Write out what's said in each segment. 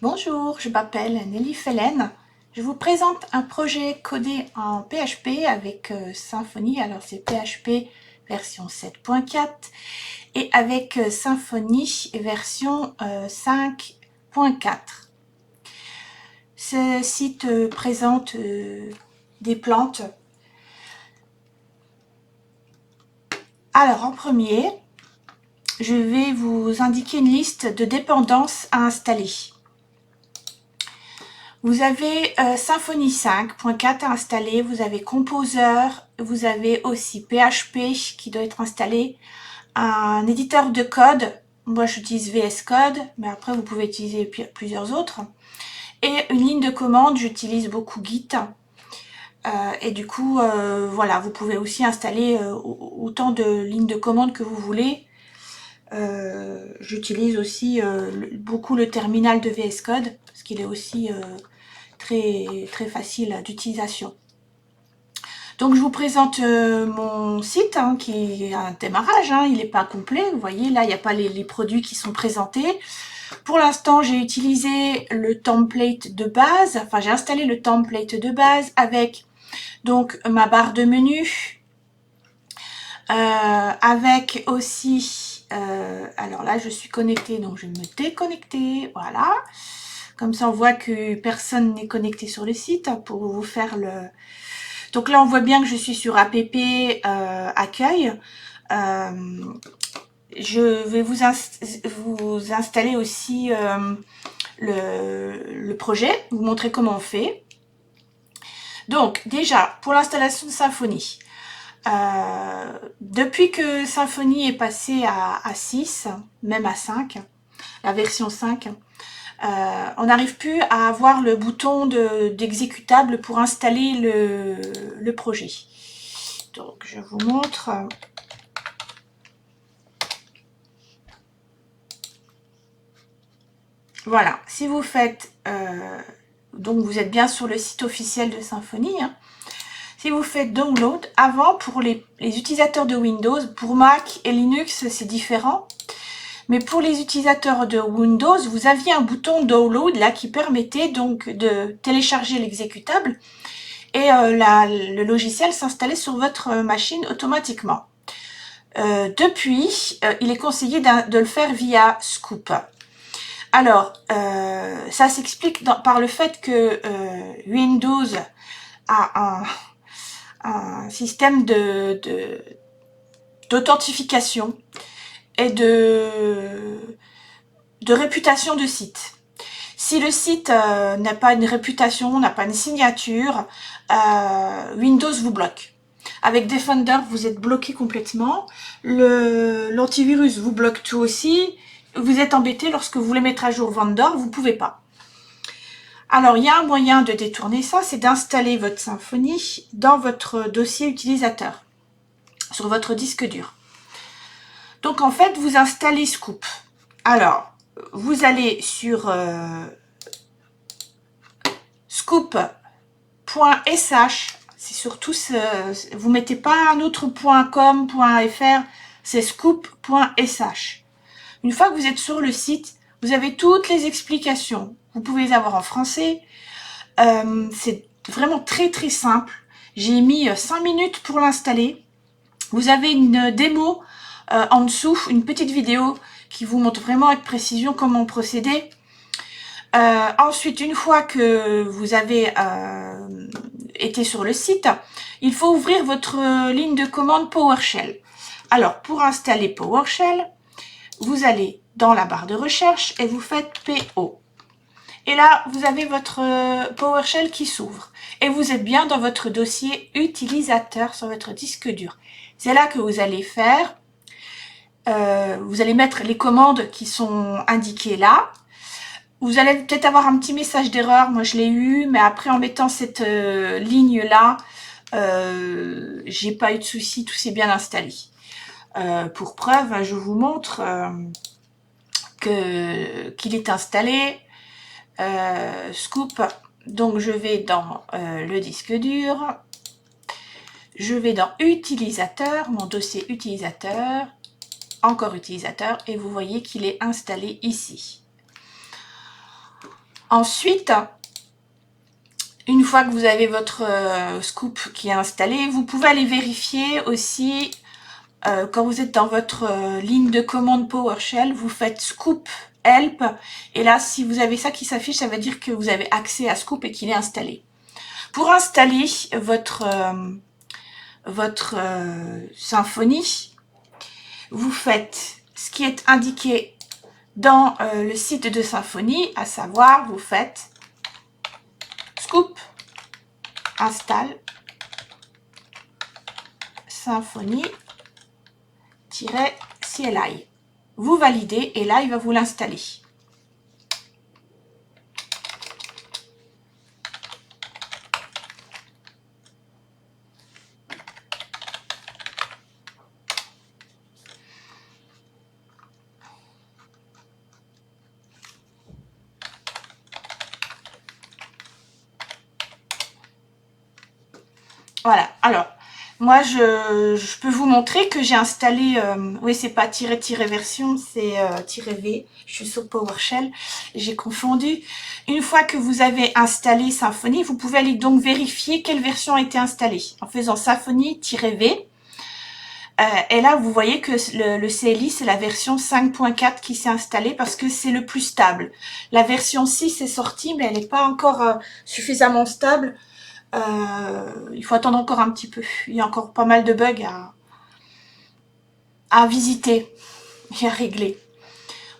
Bonjour, je m'appelle Nelly Fellen. Je vous présente un projet codé en PHP avec Symfony. Alors c'est PHP version 7.4 et avec Symfony version 5.4. Ce site présente des plantes. Alors en premier, je vais vous indiquer une liste de dépendances à installer. Vous avez Symfony 5.4 à installer, vous avez Composer, vous avez aussi PHP qui doit être installé, un éditeur de code, moi j'utilise VS Code, mais après vous pouvez utiliser plusieurs autres, et une ligne de commande, j'utilise beaucoup Git, et du coup voilà, vous pouvez aussi installer autant de lignes de commande que vous voulez. J'utilise aussi beaucoup le terminal de VS Code, parce qu'il est aussi très facile d'utilisation. Donc je vous présente mon site qui est un démarrage, il n'est pas complet, vous voyez là il n'y a pas les produits qui sont présentés. Pour l'instant j'ai utilisé le template de base, enfin j'ai installé le template de base avec donc ma barre de menu, avec aussi, alors là je suis connectée donc je vais me déconnecter, voilà. Comme ça, on voit que personne n'est connecté sur le site pour vous faire le... Donc là, on voit bien que je suis sur app accueil. Je vais vous installer aussi le projet, vous montrer comment on fait. Donc déjà, pour l'installation de Symfony, depuis que Symfony est passé à 6, même à 5, la version 5, on n'arrive plus à avoir le bouton d'exécutable pour installer le projet. Donc je vous montre. Voilà, si vous faites, donc vous êtes bien sur le site officiel de Symfony, si vous faites download, avant pour les utilisateurs de Windows, pour Mac et Linux c'est différent. Mais pour les utilisateurs de Windows, vous aviez un bouton download là qui permettait donc de télécharger l'exécutable et le logiciel s'installait sur votre machine automatiquement. Depuis, il est conseillé de le faire via Scoop. Alors, ça s'explique par le fait que Windows a un système d'authentification et de réputation de site. Si le site n'a pas une réputation, n'a pas une signature, Windows vous bloque. Avec Defender, vous êtes bloqué complètement. L'antivirus vous bloque tout aussi. Vous êtes embêté lorsque vous voulez mettre à jour Vendor, vous ne pouvez pas. Alors, il y a un moyen de détourner ça, c'est d'installer votre Symfony dans votre dossier utilisateur, sur votre disque dur. Donc, en fait, vous installez Scoop. Alors, vous allez sur scoop.sh, c'est surtout vous mettez pas un autre .com, .fr, c'est scoop.sh. Une fois que vous êtes sur le site, vous avez toutes les explications. Vous pouvez les avoir en français. C'est vraiment très simple. J'ai mis 5 minutes pour l'installer. Vous avez une démo en dessous, une petite vidéo qui vous montre vraiment avec précision comment procéder. Ensuite, une fois que vous avez été sur le site, il faut ouvrir votre ligne de commande PowerShell. Alors, pour installer PowerShell, vous allez dans la barre de recherche et vous faites PO. Et là, vous avez votre PowerShell qui s'ouvre. Et vous êtes bien dans votre dossier utilisateur sur votre disque dur. C'est là que vous allez faire, vous allez mettre les commandes qui sont indiquées là. Vous allez peut-être avoir un petit message d'erreur, moi je l'ai eu, mais après en mettant cette ligne-là, j'ai pas eu de souci, tout s'est bien installé. Pour preuve, je vous montre qu'il est installé. Scoop, donc je vais dans le disque dur, je vais dans utilisateur, mon dossier utilisateur, encore utilisateur, et vous voyez qu'il est installé ici. Ensuite, une fois que vous avez votre scoop qui est installé, vous pouvez aller vérifier aussi quand vous êtes dans votre ligne de commande PowerShell, vous faites Scoop Help. Et là, si vous avez ça qui s'affiche, ça veut dire que vous avez accès à Scoop et qu'il est installé. Pour installer votre Symfony, vous faites ce qui est indiqué dans le site de Symfony, à savoir, vous faites Scoop, installe, Symfony-CLI. Vous validez et là, il va vous l'installer. Voilà, alors, moi, je peux vous montrer que j'ai installé, oui, c'est pas version, c'est -v, je suis sur PowerShell, j'ai confondu. Une fois que vous avez installé Symfony, vous pouvez aller donc vérifier quelle version a été installée, en faisant Symfony-v. Et là, vous voyez que le CLI, c'est la version 5.4 qui s'est installée parce que c'est le plus stable. La version 6 est sortie, mais elle n'est pas encore suffisamment stable. Il faut attendre encore un petit peu. Il y a encore pas mal de bugs à visiter et à régler.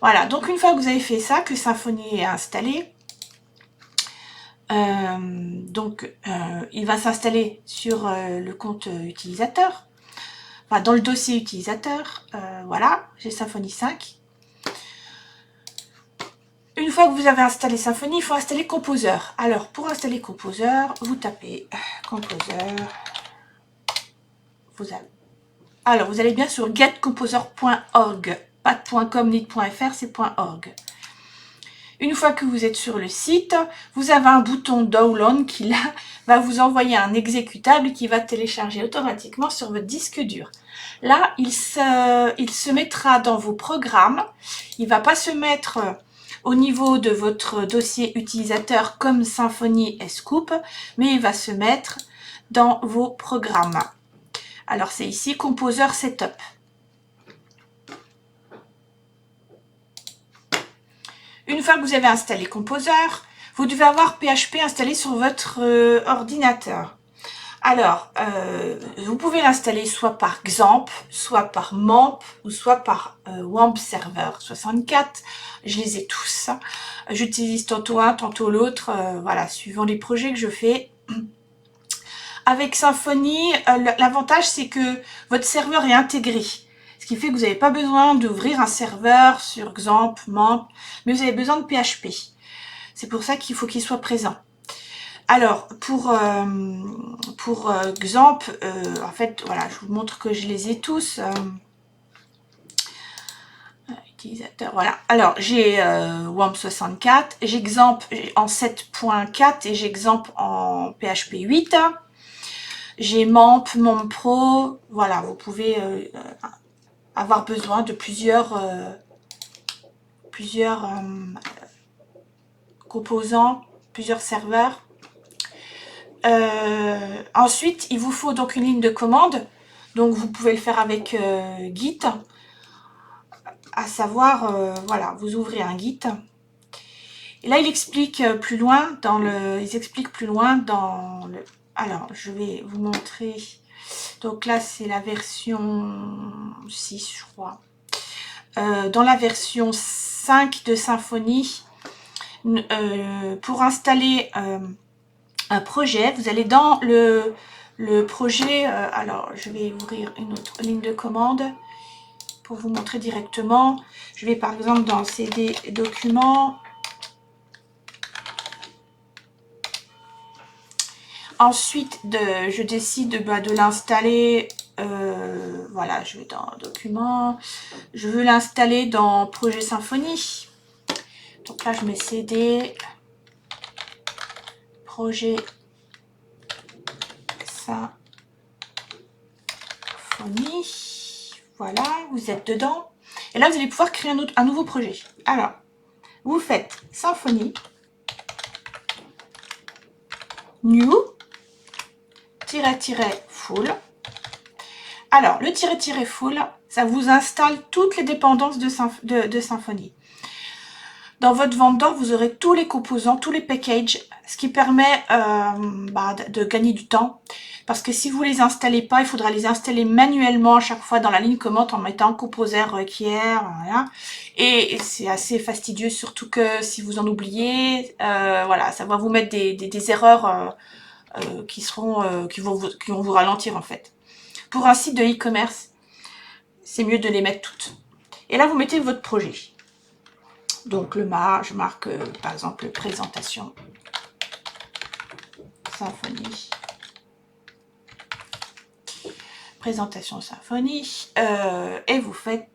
Voilà, donc une fois que vous avez fait ça, que Symfony est installé, il va s'installer sur le compte utilisateur, enfin dans le dossier utilisateur. Voilà, j'ai Symfony 5. Une fois que vous avez installé Symfony, il faut installer Composer. Alors, pour installer Composer, vous tapez Composer. Alors, vous allez bien sur getcomposer.org. Pas de .com ni de .fr, c'est .org. Une fois que vous êtes sur le site, vous avez un bouton Download qui là va vous envoyer un exécutable qui va télécharger automatiquement sur votre disque dur. Là, il se mettra dans vos programmes. Il ne va pas se mettre au niveau de votre dossier utilisateur comme Symfony et Scoop, mais il va se mettre dans vos programmes. Alors, c'est ici Composer Setup. Une fois que vous avez installé Composer, vous devez avoir PHP installé sur votre ordinateur. Alors, vous pouvez l'installer soit par XAMPP, soit par MAMP, ou soit par WAMP Server 64. Je les ai tous. J'utilise tantôt un, tantôt l'autre, voilà, suivant les projets que je fais. Avec Symfony, l'avantage c'est que votre serveur est intégré. Ce qui fait que vous n'avez pas besoin d'ouvrir un serveur sur XAMPP, MAMP, mais vous avez besoin de PHP. C'est pour ça qu'il faut qu'il soit présent. Alors, pour XAMPP, en fait, voilà, je vous montre que je les ai tous. Utilisateur, voilà. Alors, j'ai WAMP 64, j'ai XAMPP en 7.4 et j'ai XAMPP en PHP 8. J'ai MAMP, MAMP Pro, voilà, vous pouvez avoir besoin de plusieurs composants, plusieurs serveurs. Ensuite, il vous faut donc une ligne de commande. Donc, vous pouvez le faire avec Git. À savoir, voilà, vous ouvrez un Git. Et là, il explique plus loin dans le... Alors, je vais vous montrer. Donc là, c'est la version 6, je crois. Dans la version 5 de Symfony, pour installer un projet, vous allez dans le projet, alors je vais ouvrir une autre ligne de commande pour vous montrer directement. Je vais par exemple dans CD documents. Ensuite, je décide de l'installer, voilà, je vais dans documents. Je veux l'installer dans projet Symfony. Donc là, je mets CD, projet Symfony. Voilà, vous êtes dedans. Et là, vous allez pouvoir créer un nouveau projet. Alors, vous faites Symfony, new, full. Alors, le full, ça vous installe toutes les dépendances de Symfony. Dans votre vendor, vous aurez tous les composants, tous les packages, ce qui permet de gagner du temps. Parce que si vous les installez pas, il faudra les installer manuellement à chaque fois dans la ligne commande en mettant composer requiert, voilà. Et c'est assez fastidieux, surtout que si vous en oubliez, voilà, ça va vous mettre des erreurs qui vont vous ralentir en fait. Pour un site de e-commerce, c'est mieux de les mettre toutes. Et là, vous mettez votre projet. Donc, je marque par exemple présentation Symfony. Présentation Symfony. Et vous faites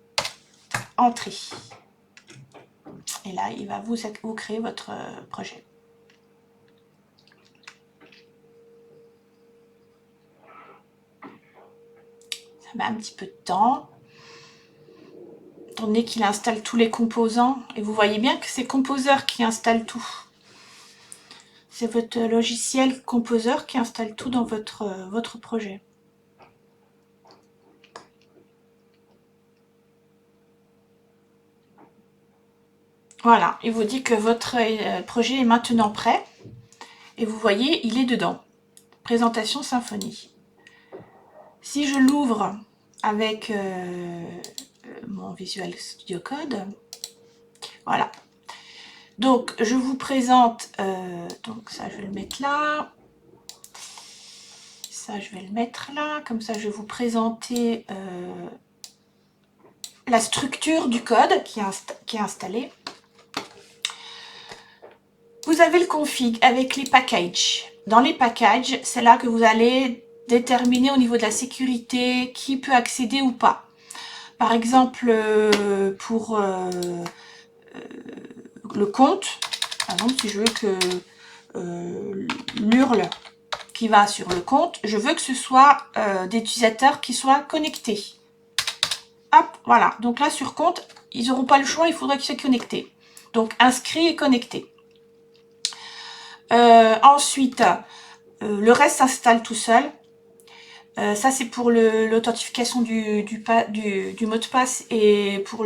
entrée. Et là, il va vous créer votre projet. Ça met un petit peu de temps. Étant donné qu'il installe tous les composants. Et vous voyez bien que c'est Composer qui installe tout. C'est votre logiciel Composer qui installe tout dans votre projet. Voilà, il vous dit que votre projet est maintenant prêt. Et vous voyez, il est dedans. Présentation Symfony. Si je l'ouvre avec mon Visual Studio Code, voilà. Donc, je vous présente, donc ça, je vais le mettre là. Ça, je vais le mettre là. Comme ça, je vais vous présenter la structure du code qui est installé. Vous avez le config avec les packages. Dans les packages, c'est là que vous allez déterminer au niveau de la sécurité qui peut accéder ou pas. Par exemple, pour le compte, par exemple, si je veux que l'URL qui va sur le compte, je veux que ce soit des utilisateurs qui soient connectés. Hop, voilà. Donc là, sur compte, ils n'auront pas le choix, il faudra qu'ils soient connectés. Donc, inscrit et connecté. Ensuite, le reste s'installe tout seul. Ça, c'est pour l'authentification du mot de passe et pour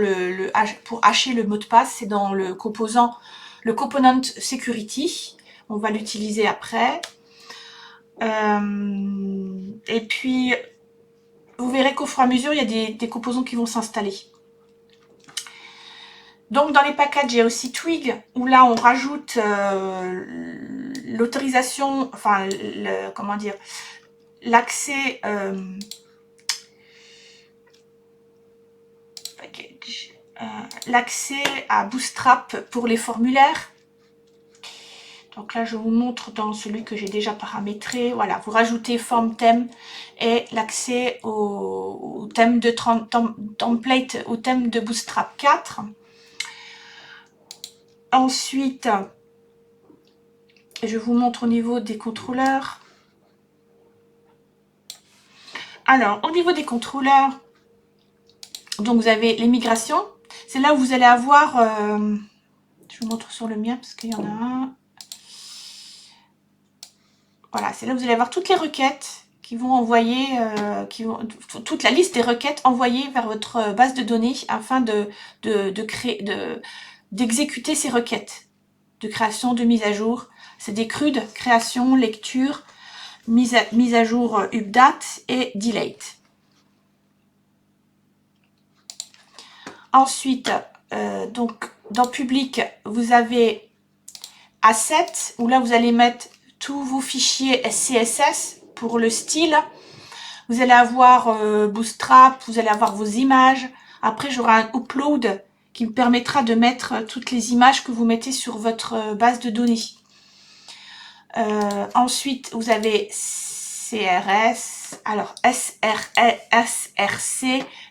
hacher le mot de passe, c'est dans le component security. On va l'utiliser après. Et puis, vous verrez qu'au fur et à mesure, il y a des composants qui vont s'installer. Donc, dans les packages, il y a aussi Twig, où là, on rajoute l'autorisation, enfin, comment dire, l'accès l'accès à Bootstrap pour les formulaires. Donc là, je vous montre dans celui que j'ai déjà paramétré. Voilà, vous rajoutez form thème et l'accès au thème de template, au thème de Bootstrap 4. Ensuite, je vous montre au niveau des contrôleurs. Alors, au niveau des contrôleurs, donc vous avez les migrations. C'est là où vous allez avoir, je vous montre sur le mien parce qu'il y en a un. Voilà, c'est là où vous allez avoir toutes les requêtes qui vont envoyer, toute la liste des requêtes envoyées vers votre base de données afin d'exécuter ces requêtes de création, de mise à jour. C'est des CRUD, création, lecture, mise à jour update et delete. Ensuite, donc dans public, vous avez Asset, où là vous allez mettre tous vos fichiers CSS pour le style. Vous allez avoir Bootstrap, vous allez avoir vos images. Après, j'aurai un upload qui me permettra de mettre toutes les images que vous mettez sur votre base de données. Ensuite, vous avez CRS, alors SRC,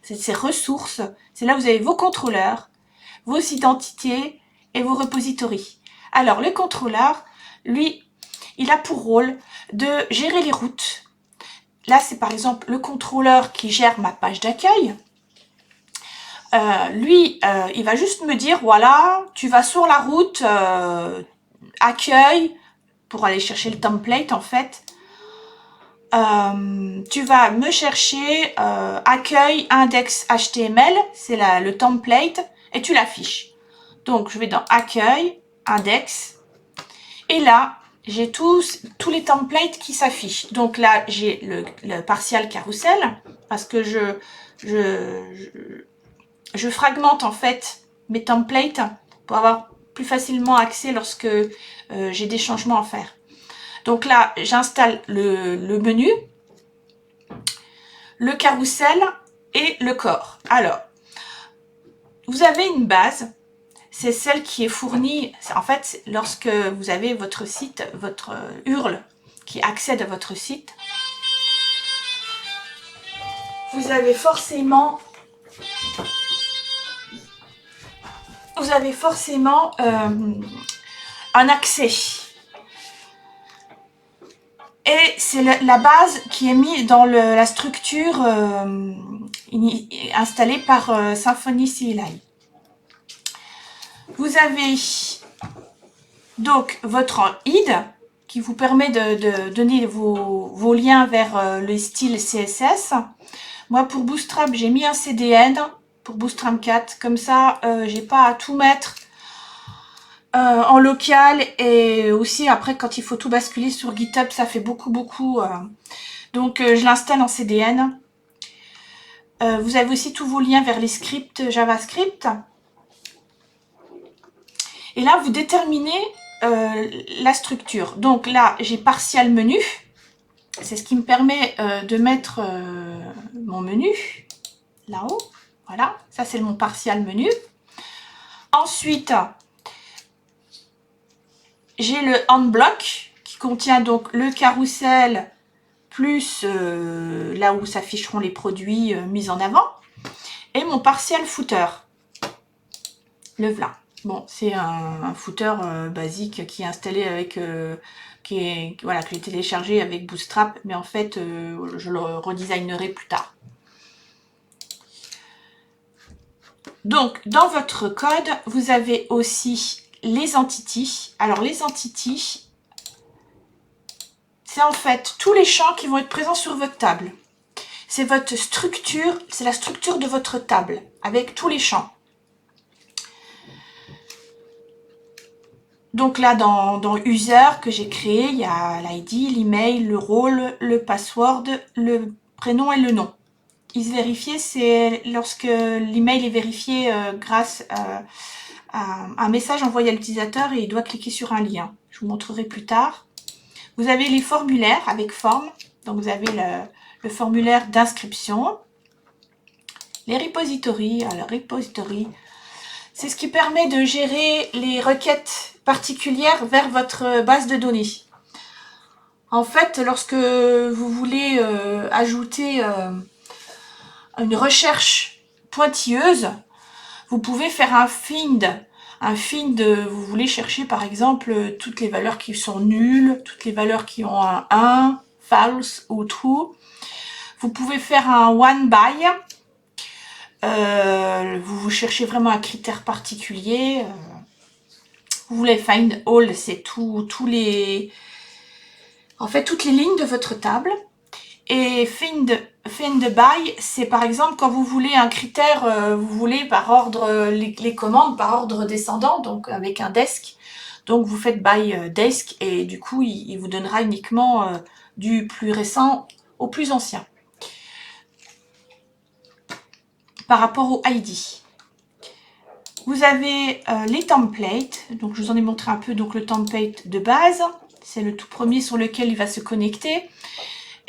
c'est ces ressources. C'est là où vous avez vos contrôleurs, vos identités et vos repositories. Alors, le contrôleur, lui, il a pour rôle de gérer les routes. Là, c'est par exemple le contrôleur qui gère ma page d'accueil. Lui, il va juste me dire, voilà, tu vas sur la route accueil, pour aller chercher le template, en fait, tu vas me chercher accueil index HTML, c'est le template, et tu l'affiches. Donc, je vais dans accueil, index, et là, j'ai tous les templates qui s'affichent. Donc là, j'ai le partial carrousel, parce que je fragmente en fait mes templates pour avoir plus facilement accès lorsque j'ai des changements à faire. Donc là, j'installe le menu, le carrousel et le corps. Alors, vous avez une base, c'est celle qui est fournie, en fait, lorsque vous avez votre site, votre URL qui accède à votre site, vous avez forcément un accès. Et c'est la base qui est mise dans la structure installée par Symfony CLI. Vous avez donc votre ID qui vous permet de donner vos liens vers les styles CSS. Moi, pour Bootstrap, j'ai mis un CDN pour Bootstrap 4. Comme ça, j'ai pas à tout mettre en local. Et aussi, après, quand il faut tout basculer sur GitHub, ça fait beaucoup. Donc, je l'installe en CDN. Vous avez aussi tous vos liens vers les scripts JavaScript. Et là, vous déterminez la structure. Donc là, j'ai partial menu. C'est ce qui me permet de mettre mon menu là-haut. Voilà, ça c'est mon partial menu. Ensuite, j'ai le handblock qui contient donc le carrousel plus là où s'afficheront les produits mis en avant. Et mon partial footer. Le voilà. Bon, c'est un footer basique qui est installé avec, voilà, que j'ai téléchargé avec Bootstrap, mais en fait, je le redesignerai plus tard. Donc, dans votre code, vous avez aussi les entities. Alors, les entities, c'est en fait tous les champs qui vont être présents sur votre table. C'est votre structure, c'est la structure de votre table, avec tous les champs. Donc là, dans User que j'ai créé, il y a l'ID, l'email, le rôle, le password, le prénom et le nom. Is vérifié, c'est lorsque l'email est vérifié grâce à un message envoyé à l'utilisateur et il doit cliquer sur un lien. Je vous montrerai plus tard. Vous avez les formulaires avec forme. Donc vous avez le formulaire d'inscription. Les repositories. Alors repository, c'est ce qui permet de gérer les requêtes particulières vers votre base de données. En fait, lorsque vous voulez ajouter une recherche pointilleuse, vous pouvez faire un find. Un find, vous voulez chercher par exemple toutes les valeurs qui sont nulles, toutes les valeurs qui ont un 1, false ou true. Vous pouvez faire un one by. Vous cherchez vraiment un critère particulier. Vous voulez find all, c'est en fait toutes les lignes de votre table. Et find by, c'est par exemple quand vous voulez un critère, vous voulez par ordre les commandes par ordre descendant, donc avec un desk. Donc vous faites by desk et du coup il vous donnera uniquement du plus récent au plus ancien. Par rapport au ID. Vous avez les templates, donc je vous en ai montré un peu, donc le template de base, c'est le tout premier sur lequel il va se connecter.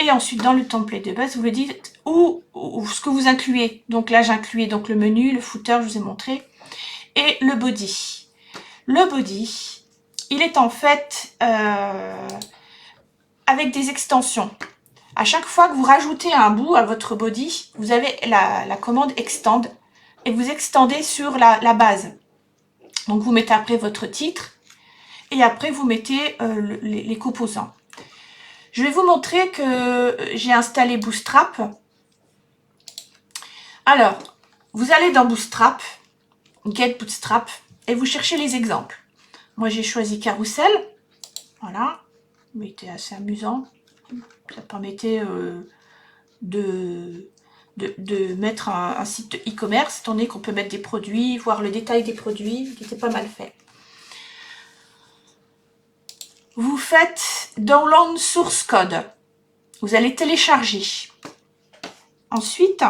Et ensuite, dans le template de base, vous lui dites où ce que vous incluez. Donc là, j'incluais donc le menu, le footer, je vous ai montré, et le body. Le body, il est en fait avec des extensions. À chaque fois que vous rajoutez un bout à votre body, vous avez la commande extend et vous extendez sur la base. Donc vous mettez après votre titre et après vous mettez les composants. Je vais vous montrer que j'ai installé Bootstrap. Alors, vous allez dans Bootstrap, Get Bootstrap, et vous cherchez les exemples. Moi, j'ai choisi Carousel. Voilà. mais était assez amusant. Ça permettait de mettre un site de e-commerce, étant donné qu'on peut mettre des produits, voir le détail des produits, qui était pas mal fait. Vous faites Download Source Code. Vous allez télécharger. Ensuite,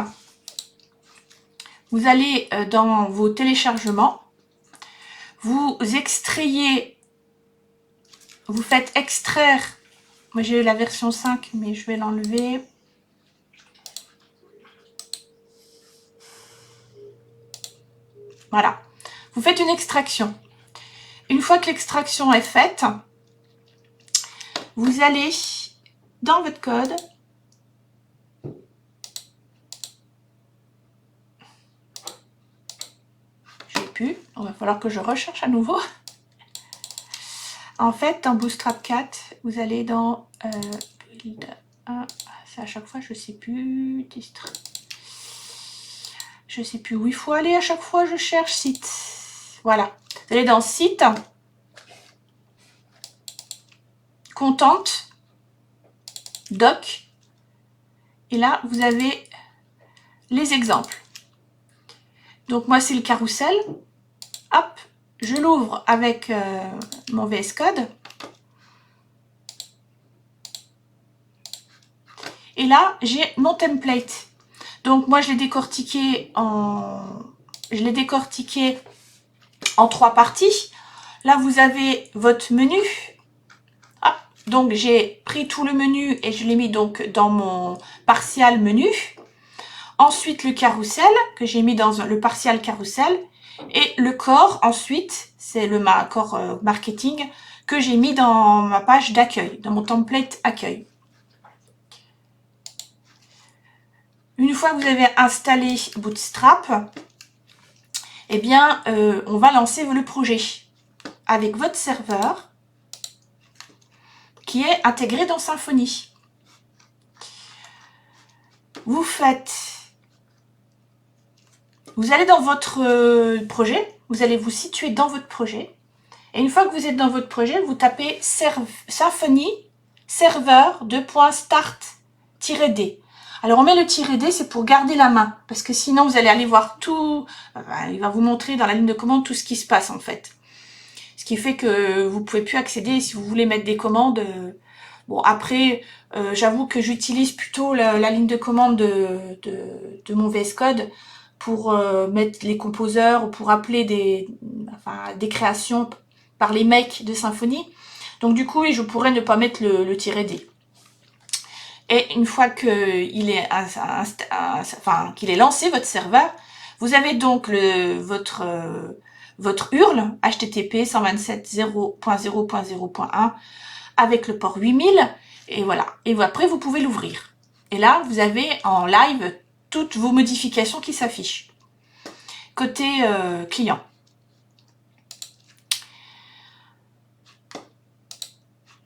vous allez dans vos téléchargements, vous extrayez, vous faites extraire. Moi j'ai la version 5, mais je vais l'enlever. Voilà. Vous faites une extraction. Une fois que l'extraction est faite, vous allez dans votre code. Je n'ai plus. Il va falloir que je recherche à nouveau. En fait, dans Bootstrap 4, vous allez dans Build 1. C'est à chaque fois, je ne sais plus. Je ne sais plus où il faut aller. À chaque fois, je cherche site. Voilà. Vous allez dans Site. Content. Doc. Et là, vous avez les exemples. Donc, moi, c'est le carrousel. Hop. Je l'ouvre avec mon VS Code. Et là, j'ai mon template. Donc, moi, je l'ai décortiqué en 3 parties. Là, vous avez votre menu. Hop. Donc, j'ai pris tout le menu et je l'ai mis donc dans mon partial menu. Ensuite, le carrousel que j'ai mis dans le partial carrousel. Et le corps, ensuite, c'est le corps marketing que j'ai mis dans ma page d'accueil, dans mon template accueil. Une fois que vous avez installé Bootstrap, eh bien, on va lancer le projet avec votre serveur qui est intégré dans Symfony. Vous allez dans votre projet, vous allez vous situer dans votre projet. Et une fois que vous êtes dans votre projet, vous tapez Symfony serveur .start-d. Alors, on met le -d, c'est pour garder la main. Parce que sinon, vous allez aller voir tout. Il va vous montrer dans la ligne de commande tout ce qui se passe, en fait. Ce qui fait que vous ne pouvez plus accéder si vous voulez mettre des commandes. Bon, après, j'avoue que j'utilise plutôt la ligne de commande de mon VS Code pour mettre les composeurs ou pour appeler des créations par les makes de Symfony. Donc, du coup, je pourrais ne pas mettre le -d. Et une fois qu'il est, qu'il est lancé, votre serveur, vous avez donc votre URL HTTP 127.0.0.0.1 avec le port 8000. Et voilà. Et après, vous pouvez l'ouvrir. Et là, vous avez en live toutes vos modifications qui s'affichent. Côté client.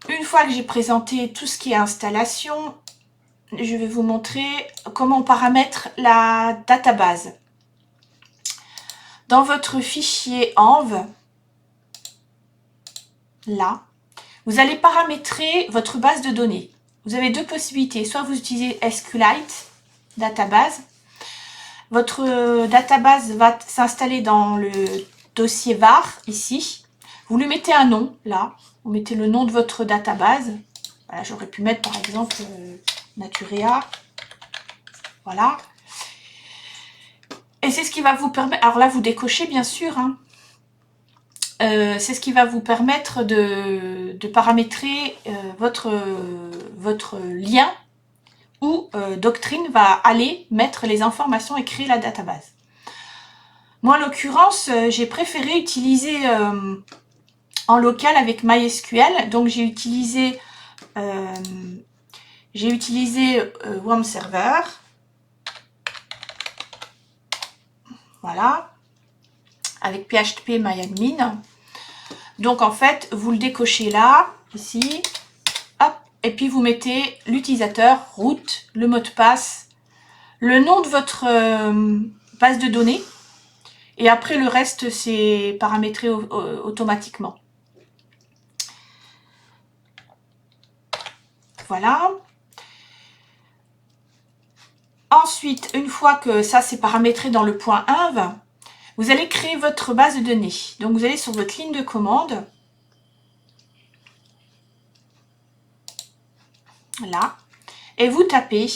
Une fois que j'ai présenté tout ce qui est installation, je vais vous montrer comment on paramètre la database. Dans votre fichier env, là, vous allez paramétrer votre base de données. Vous avez 2 possibilités. Soit vous utilisez SQLite, database. Votre database va s'installer dans le dossier var, ici. Vous lui mettez un nom, là. Vous mettez le nom de votre database. Voilà, j'aurais pu mettre, par exemple, Naturea. Voilà. Et c'est ce qui va vous permettre... Alors là, vous décochez, bien sûr. Hein. C'est ce qui va vous permettre de paramétrer votre lien où Doctrine va aller mettre les informations et créer la database. Moi, en l'occurrence, j'ai préféré utiliser en local avec MySQL. Donc, j'ai utilisé WAM Server. Voilà. Avec PHP MyAdmin. Donc, en fait, vous le décochez là, ici. Hop. Et puis, vous mettez l'utilisateur, root, le mot de passe, le nom de votre base de données. Et après, le reste, c'est paramétré automatiquement. voilà. Ensuite, une fois que ça c'est paramétré dans le point inv, vous allez créer votre base de données. Donc vous allez sur votre ligne de commande, là, et vous tapez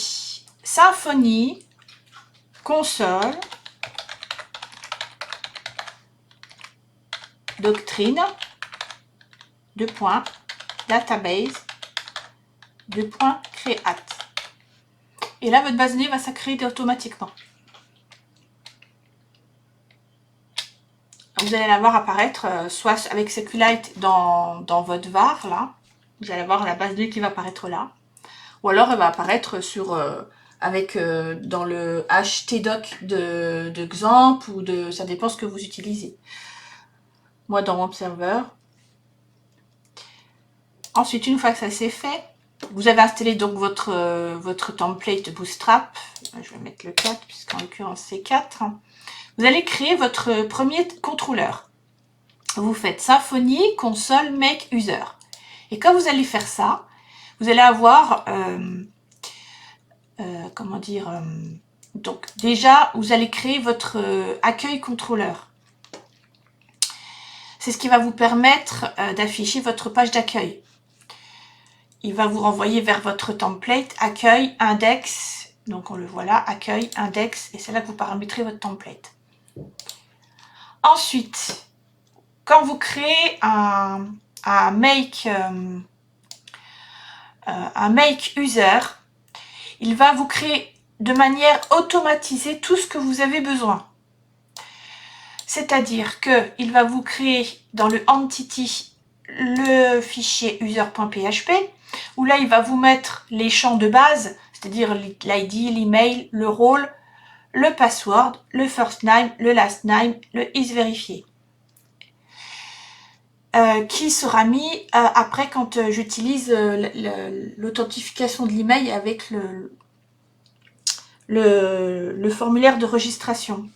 Symfony console doctrine database create. Et là, votre base de données va s'accréditer automatiquement. Vous allez la voir apparaître soit avec SQLite dans votre var, là. Vous allez voir la base de données qui va apparaître là. Ou alors, elle va apparaître sur, dans le htdoc d'exemple ou de... Ça dépend ce que vous utilisez. Moi, dans mon serveur. Ensuite, une fois que ça c'est fait, vous avez installé donc votre template Bootstrap. Je vais mettre le 4, puisqu'en l'occurrence c'est 4. Vous allez créer votre premier contrôleur. Vous faites Symfony console make user. Et quand vous allez faire ça, vous allez avoir, donc déjà, vous allez créer votre accueil contrôleur. C'est ce qui va vous permettre d'afficher votre page d'accueil. Il va vous renvoyer vers votre template accueil, index. Donc on le voit là, accueil, index. Et c'est là que vous paramétrez votre template. Ensuite, quand vous créez un make user, il va vous créer de manière automatisée tout ce que vous avez besoin. C'est-à-dire qu'il va vous créer dans le entity le fichier user.php, où là il va vous mettre les champs de base, c'est-à-dire l'ID, l'email, le rôle, le password, le first name, le last name, le is vérifié. Qui sera mis après quand j'utilise l'authentification de l'email avec le formulaire de registration.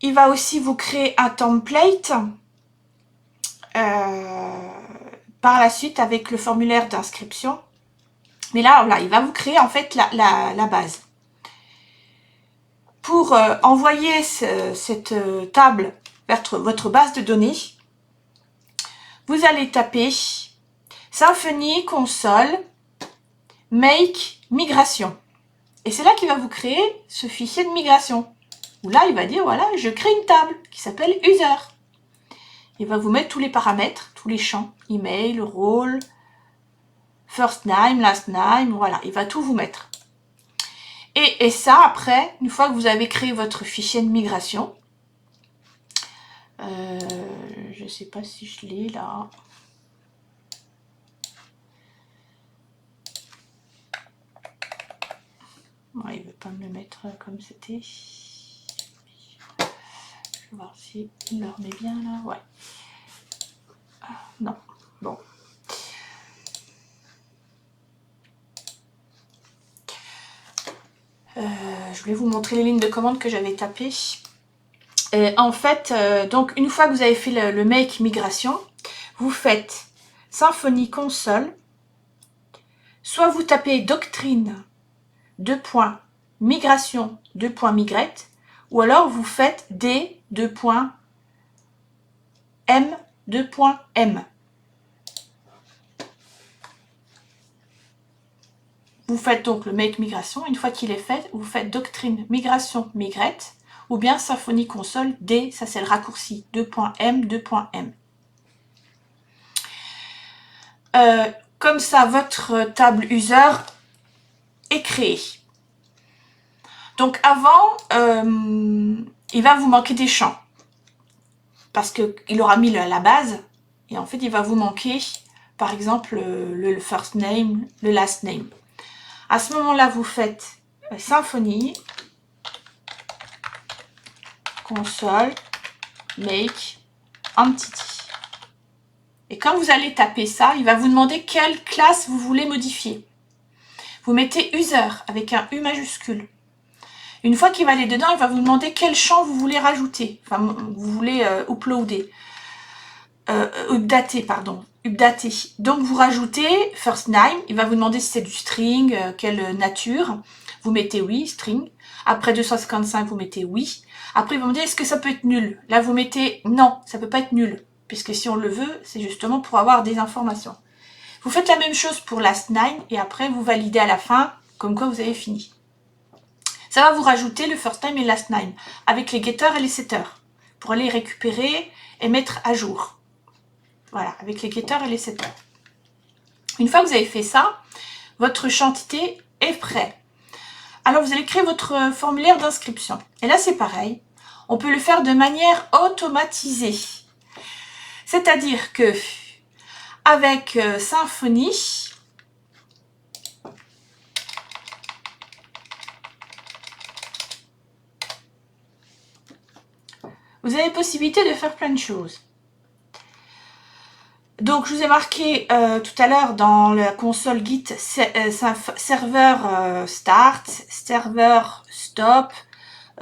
Il va aussi vous créer un template par la suite avec le formulaire d'inscription. Mais là, il va vous créer en fait la base. Pour envoyer cette table vers votre base de données, vous allez taper Symfony console make migration. Et c'est là qu'il va vous créer ce fichier de migration. Où là, il va dire, voilà, je crée une table qui s'appelle user. Il va vous mettre tous les paramètres, tous les champs, email, rôle, first name, last name, voilà, il va tout vous mettre. Et ça, après, une fois que vous avez créé votre fichier de migration, je ne sais pas si je l'ai là. Ouais, il ne veut pas me le mettre comme c'était. Je vais voir si il le remet bien là. Ouais. Non. Bon. Je voulais vous montrer les lignes de commande que j'avais tapées. En fait, donc une fois que vous avez fait le make migration, vous faites Symfony console. Soit vous tapez doctrine migration migrate, ou alors vous faites d.m.m. Vous faites donc le make migration. Une fois qu'il est fait, vous faites doctrine migration migrate, ou bien Symfony console D, ça c'est le raccourci, 2.m. Comme ça, votre table user est créée. Donc avant, il va vous manquer des champs. Parce qu'il aura mis la base. Et en fait, il va vous manquer, par exemple, le first name, le last name. À ce moment-là, vous faites Symfony console make entity. Et quand vous allez taper ça, il va vous demander quelle classe vous voulez modifier. Vous mettez user avec un U majuscule. Une fois qu'il va aller dedans, il va vous demander quel champ vous voulez rajouter. Enfin, vous voulez uploader. Updater, pardon. updater. Donc vous rajoutez first name, il va vous demander si c'est du string, quelle nature. Vous mettez oui, string. Après 255, vous mettez oui. Après, il va vous demander est-ce que ça peut être nul. Là, vous mettez non, ça peut pas être nul. Puisque si on le veut, c'est justement pour avoir des informations. Vous faites la même chose pour last name et après, vous validez à la fin, comme quoi vous avez fini. Ça va vous rajouter le first name et last name avec les getters et les setters pour aller récupérer et mettre à jour. Voilà, avec les getters et les setters. Une fois que vous avez fait ça, votre champ entité est prêt. Alors, vous allez créer votre formulaire d'inscription. Et là, c'est pareil. On peut le faire de manière automatisée. C'est-à-dire que, avec Symfony, vous avez possibilité de faire plein de choses. Donc, je vous ai marqué tout à l'heure dans la console Git serveur start, serveur stop.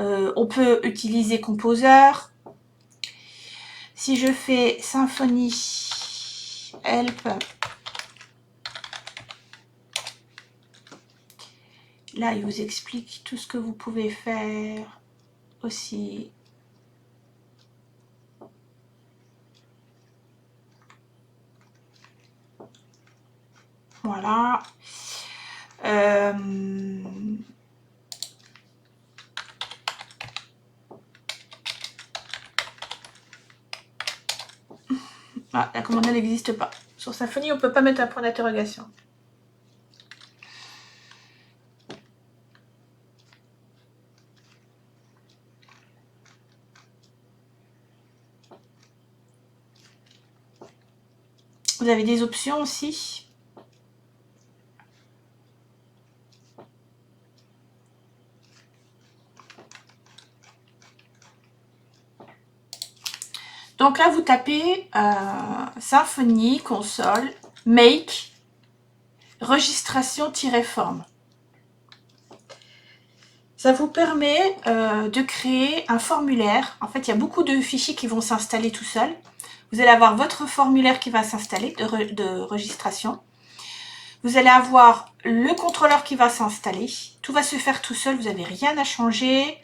On peut utiliser Composer. Si je fais Symfony help, là, il vous explique tout ce que vous pouvez faire aussi. Voilà. Ah, la commande n'existe pas. Sur Symfony, on ne peut pas mettre un point d'interrogation. Vous avez des options aussi. Donc là, vous tapez Symfony, console, make, registration-forme. Ça vous permet de créer un formulaire. En fait, il y a beaucoup de fichiers qui vont s'installer tout seuls. Vous allez avoir votre formulaire qui va s'installer de registration. Vous allez avoir le contrôleur qui va s'installer. Tout va se faire tout seul, vous n'avez rien à changer.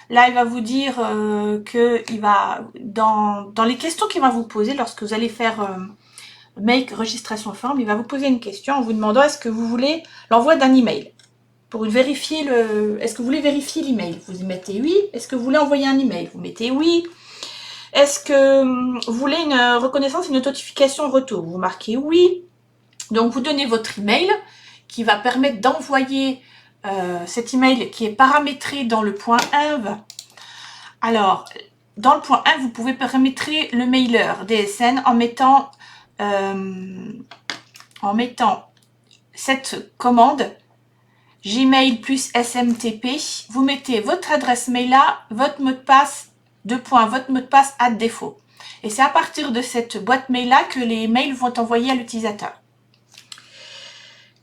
Là, il va vous dire que il va dans les questions qu'il va vous poser lorsque vous allez faire make registration forme, il va vous poser une question en vous demandant est-ce que vous voulez l'envoi d'un email pour vérifier est-ce que vous voulez vérifier l'email. Vous y mettez oui. Est-ce que vous voulez envoyer un email? Vous mettez oui. Est-ce que vous voulez une reconnaissance, une notification retour? Vous marquez oui. Donc vous donnez votre email qui va permettre d'envoyer cet email qui est paramétré dans le point env. Alors, dans le point 1, vous pouvez paramétrer le mailer DSN en mettant cette commande Gmail plus SMTP. Vous mettez votre adresse mail là, votre mot de passe, votre mot de passe à défaut. Et c'est à partir de cette boîte mail là que les mails vont être envoyés à l'utilisateur.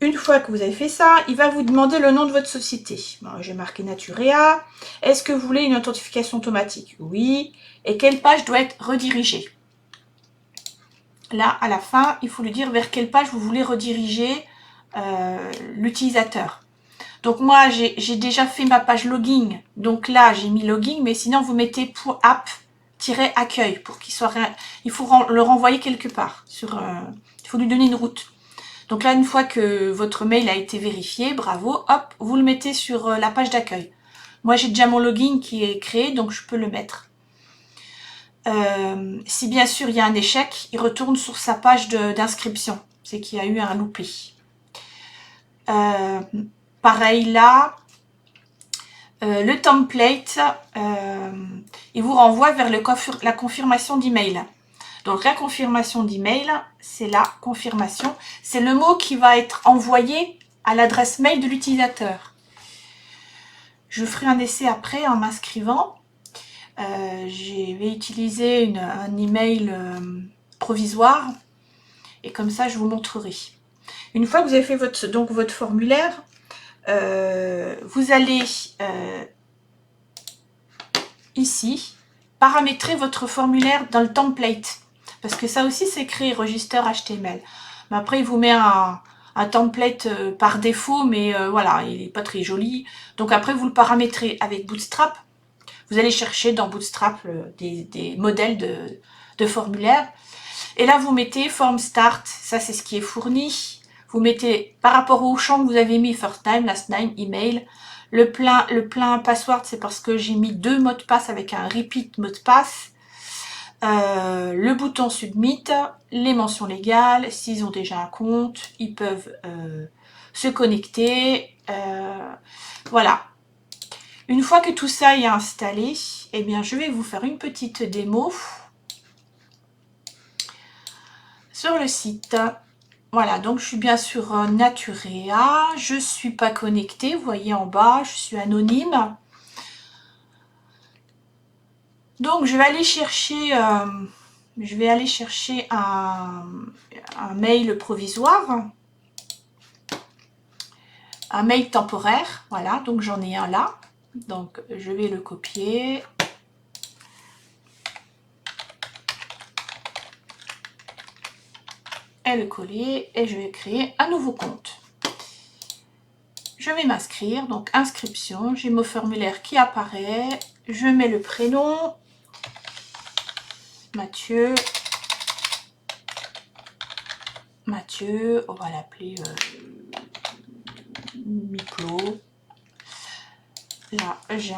Une fois que vous avez fait ça, il va vous demander le nom de votre société. Bon, j'ai marqué Naturea. Est-ce que vous voulez une authentification automatique? Oui. Et quelle page doit être redirigée? Là, à la fin, il faut lui dire vers quelle page vous voulez rediriger l'utilisateur. Donc moi, j'ai déjà fait ma page login. Donc là, j'ai mis login, mais sinon, vous mettez pour app-accueil pour qu'il soit... Il faut le renvoyer quelque part. Il faut lui donner une route. Donc là, une fois que votre mail a été vérifié, bravo, hop, vous le mettez sur la page d'accueil. Moi, j'ai déjà mon login qui est créé, donc je peux le mettre. Si bien sûr il y a un échec, il retourne sur sa page d'inscription. C'est qu'il y a eu un loupé. Pareil là, le template, il vous renvoie vers la confirmation d'email. Donc la confirmation d'email, c'est la confirmation. C'est le mot qui va être envoyé à l'adresse mail de l'utilisateur. Je ferai un essai après en m'inscrivant. Je vais utiliser un email provisoire et comme ça je vous montrerai. Une fois que vous avez fait votre formulaire, vous allez ici paramétrer votre formulaire dans le template. parce que ça aussi c'est écrit register HTML. Mais après il vous met un template par défaut, mais voilà, il n'est pas très joli. Donc après vous le paramétrez avec Bootstrap. Vous allez chercher dans Bootstrap des modèles de formulaire. Et là vous mettez form start, ça c'est ce qui est fourni. Vous mettez par rapport au champ que vous avez mis first name, last name, email. Le plein password, c'est parce que j'ai mis 2 mots de passe avec un repeat mot de passe. Le bouton submit, les mentions légales, s'ils ont déjà un compte, ils peuvent se connecter. Voilà. Une fois que tout ça est installé, eh bien, je vais vous faire une petite démo sur le site. Voilà, donc je suis bien sur Naturea, je suis pas connectée, vous voyez en bas, je suis anonyme. Donc je vais aller chercher, un mail provisoire, un mail temporaire, voilà, donc j'en ai un là. Donc je vais le copier. Et le coller et je vais créer un nouveau compte. Je vais m'inscrire, donc inscription, j'ai mon formulaire qui apparaît, je mets le prénom, Mathieu, on va l'appeler Miplo. Là, j'ai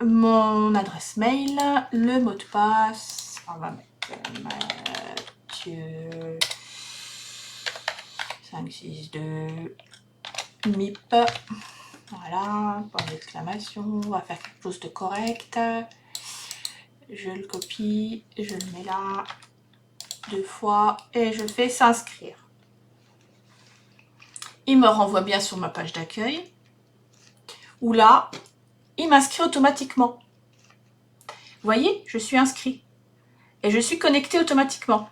mon adresse mail, le mot de passe, on va mettre Mathieu 562 MIP. Voilà, point d'exclamation, on va faire quelque chose de correct. Je le copie, je le mets là 2 fois et je fais s'inscrire. Il me renvoie bien sur ma page d'accueil où là, il m'inscrit automatiquement. Vous voyez, je suis inscrit et je suis connecté automatiquement.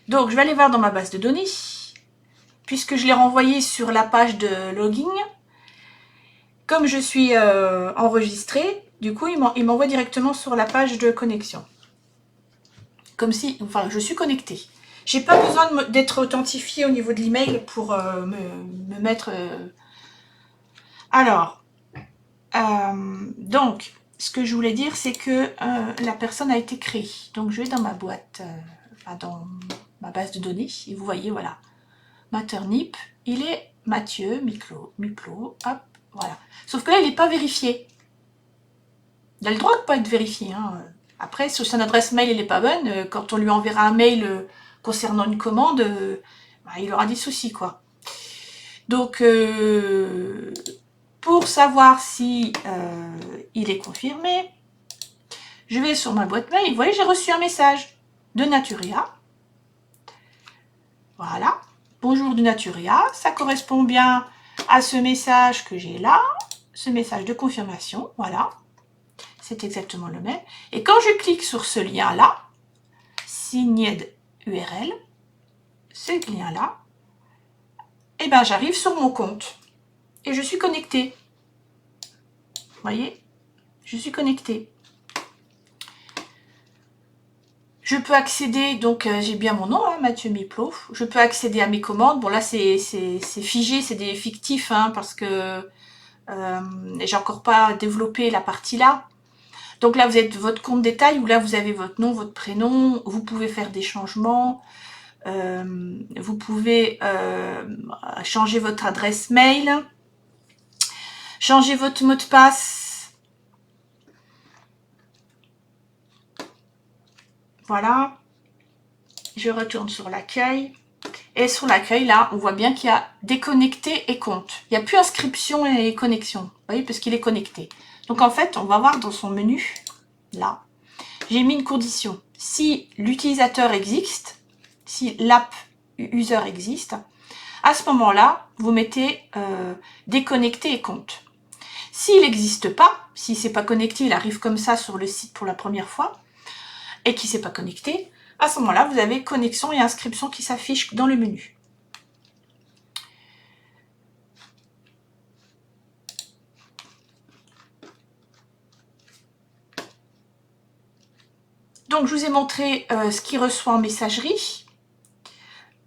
Donc, je vais aller voir dans ma base de données puisque je l'ai renvoyé sur la page de login. Comme je suis enregistrée, du coup, il m'envoie directement sur la page de connexion. Comme si, enfin, je suis connectée. J'ai pas besoin d'être authentifiée au niveau de l'email pour me mettre... Alors, donc, ce que je voulais dire, c'est que la personne a été créée. Donc, je vais dans ma boîte, dans ma base de données, et vous voyez, voilà, Maternip, il est Mathieu, Miplo, hop, voilà. Sauf que là, il n'est pas vérifié. Il a le droit de ne pas être vérifié. Hein. Après, si son adresse mail elle n'est pas bonne, quand on lui enverra un mail concernant une commande, il aura des soucis, quoi. Donc, pour savoir si il est confirmé, je vais sur ma boîte mail. Vous voyez, j'ai reçu un message de Naturea. Voilà. Bonjour de Naturea. Ça correspond bien à ce message que j'ai là. Ce message de confirmation. Voilà. C'est exactement le même. Et quand je clique sur ce lien-là, Signed URL, ce lien-là, et ben j'arrive sur mon compte. Et je suis connectée. Vous voyez, je suis connectée. Je peux accéder, donc j'ai bien mon nom, hein, Mathieu Miplo. Je peux accéder à mes commandes. Bon là c'est figé, c'est des fictifs, hein, parce que j'ai encore pas développé la partie là. Donc là vous êtes votre compte détail, où là vous avez votre nom, votre prénom. Vous pouvez faire des changements. Vous pouvez changer votre adresse mail. Changer votre mot de passe. Voilà. Je retourne sur l'accueil. Et sur l'accueil, là, on voit bien qu'il y a déconnecté et compte. Il n'y a plus inscription et connexion. Vous voyez, parce qu'il est connecté. Donc, en fait, on va voir dans son menu, là, j'ai mis une condition. Si l'utilisateur existe, si l'app user existe, à ce moment-là, vous mettez déconnecté et compte. S'il n'existe pas, s'il ne s'est pas connecté, il arrive comme ça sur le site pour la première fois, et qui ne s'est pas connecté, à ce moment-là, vous avez connexion et inscription qui s'affichent dans le menu. Donc, je vous ai montré ce qui reçoit en messagerie,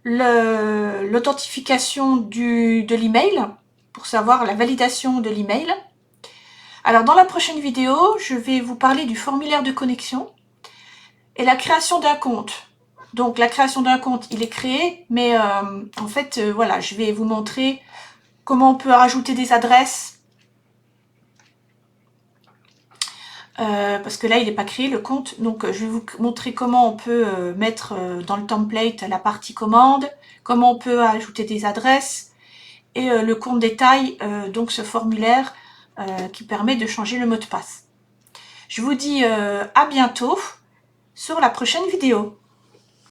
l'authentification de l'email, pour savoir la validation de l'email. Alors, dans la prochaine vidéo, je vais vous parler du formulaire de connexion et la création d'un compte. Donc, la création d'un compte, il est créé, mais en fait, voilà, je vais vous montrer comment on peut rajouter des adresses. Parce que là, il n'est pas créé, le compte. Donc, je vais vous montrer comment on peut mettre dans le template la partie commande, comment on peut ajouter des adresses, et le compte détail, donc ce formulaire qui permet de changer le mot de passe. Je vous dis à bientôt sur la prochaine vidéo.